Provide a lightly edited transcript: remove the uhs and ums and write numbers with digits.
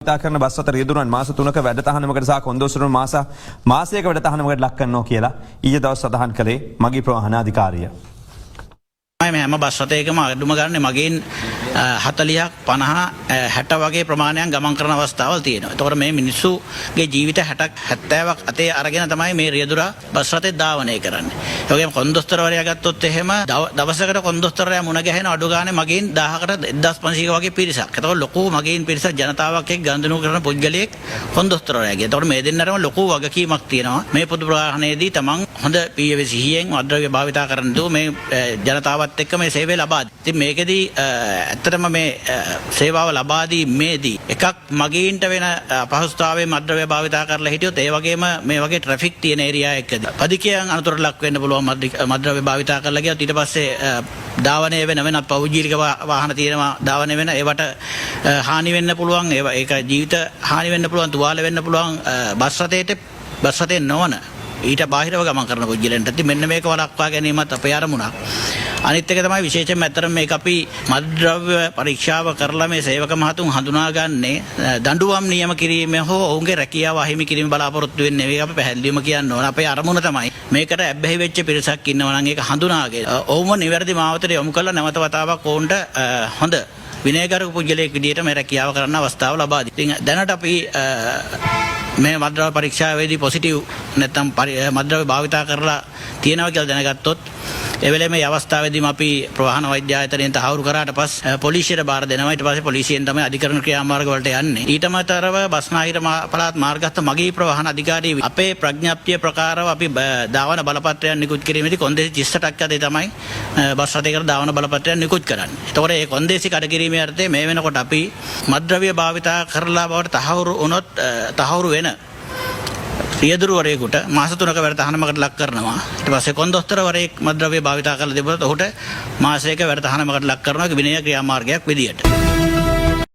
කරන බස් අතර රියදුරන් මාස 3ක වැඩතහනමකට සහ කොන්දොස්තරුන් මාසයක වැඩතහනමකට ලක් කරනවා කියලා ඊයේ දවස් සඳහන් කළේ මගී ප්‍රවාහන අධිකාරිය. මම හැම බස් රථයකම අඩුම ගන්න මගෙන් 40ක් 50 60 වගේ ප්‍රමාණයක් ගමන් කරන අවස්ථාවල් තියෙනවා. ඒතකොට මේ මිනිස්සුගේ ජීවිත 60ක් 70ක් අතේ අරගෙන තමයි මේ රියදුරා බස් රථේ ධාවනය කරන්නේ. ඒ වගේම කොන්දොස්තරවරයා ගත්තොත් එහෙම දවසකට කොන්දොස්තරවරයා මුණ ගැහෙන අඩු ගානේ මගෙන් 1000කට 1500 වගේ පිරිසක්. ඒතකොට ලොකු මගෙන් පිරිසක් ජනතාවක් එක්ක ගනුදෙනු කරන පුද්ගලයෙක් කොන්දොස්තරවරයාගේ. ඒතකොට මේ දෙන්නටම ලොකු වගකීමක් තියෙනවා. මේ පොදු ප්‍රවාහනයේදී තමන් හොඳ පීඑවේ සිහියෙන් මද්ද්‍රව්‍ය භාවිතා කරන දෝ මේ ජනතාවත් එක්ක මේ සේවය ලබා දී. ඉතින් මේකෙදී ඇත්තටම මේ සේවාව ලබා දීමේදී එකක් මගීන්ට වෙන අපහසුතාවයේ මද්ද්‍රව්‍ය භාවිතා කරලා හිටියොත් ඒ වගේම මේ වගේ ට්‍රැෆික් තියෙන ඒරියා එකදී පදිකයන් අනතුරට ලක් වෙන්න පුළුවන් මද්ද්‍රව්‍ය භාවිතා කරලා ගියොත් ඊට පස්සේ ධාවනය වෙන වෙනත් පෞද්ගලික වාහන තියෙනවා ධාවනය වෙන ඒවට හානි වෙන්න පුළුවන් ඒක ජීවිත හානි වෙන්න පුළුවන් තුවාල වෙන්න පුළුවන් බස් රථයේ නොවන ඊට බාහිරව ගමන් කරන පුද්ගලයන්ට. ඉතින් මෙන්න මේක වළක්වා ගැනීමත් අපේ අරමුණක්. අනිත් එක තමයි විශේෂයෙන්ම ඇත්තටම මේක අපි මද්ද්‍රව්‍ය පරීක්ෂාව කරලා මේ සේවක මහතුන් හඳුනාගන්නේ දඬුවම් නියම කිරීම හෝ ඔවුන්ගේ රැකියාව අහිමි කිරීම බලාපොරොත්තු වෙන්නේ නෙවෙයි අපි පැහැදිලිවම කියන්න ඕන. අපේ අරමුණ තමයි මේකට ඇබ්බැහි වෙච්ච පිරිසක් ඉන්නවා නම් ඒක හඳුනාගෙන ඔවුන්ව නිවැරදි මාවතට යොමු කරලා නැවත වතාවක් ඔවුන්ට හොඳ විනයගරුක පුද්ගලයෙක් විදිහට මේ රැකියාව කරන්න අවස්ථාව ලබා දී. ඉතින් දැනට අපි මේ මද්ද්‍රව්‍ය පරීක්ෂාවේදී පොසිටිව් නැත්නම් මද්ද්‍රව්‍ය භාවිතා කරලා තියෙනවා කියලා දැනගත්තොත් ඒ වෙලේ මේ අවස්ථාවේදීම අපි ප්‍රවාහන වෛද්‍ය ආයතනයෙන් තහවුරු කරාට පස්සේ පොලිසියට බාර දෙනවා. ඊට පස්සේ පොලිසියෙන් තමයි අධිකරණ ක්‍රියාමාර්ග වලට යන්නේ. ඊට අමතරව බස්නාහිර පළාත් මාර්ගස්ථ මගී ප්‍රවාහන අධිකාරිය අපේ ප්‍රඥප්තිය ප්‍රකාරව අපි ධාවන බලපත්‍රයන් නිකුත් කිරීමේදී කොන්දේසි 38ක් අතේ තමයි බස් රථයකට ධාවන බලපත්‍රයන් නිකුත් කරන්නේ. ඒතකොට මේ කොන්දේසි කඩකිරීමේ අර්ථය මේ වෙනකොට අපි මද්ද්‍රව්‍ය භාවිතා කරලා බවට තහවුරු වුණොත් තහවුරු වෙන රියදුරවරයෙකුට මාස 3ක වැඩතහනමකට ලක් කරනවා. ඊට පස්සේ කොන්දොස්තරවරයෙක් මද්ද්‍රව්‍ය භාවිතා කරලා තිබුණොත් ඔහුට මාසයක වැඩතහනමකට ලක් කරනවා විනය ක්‍රියාමාර්ගයක් විදියට.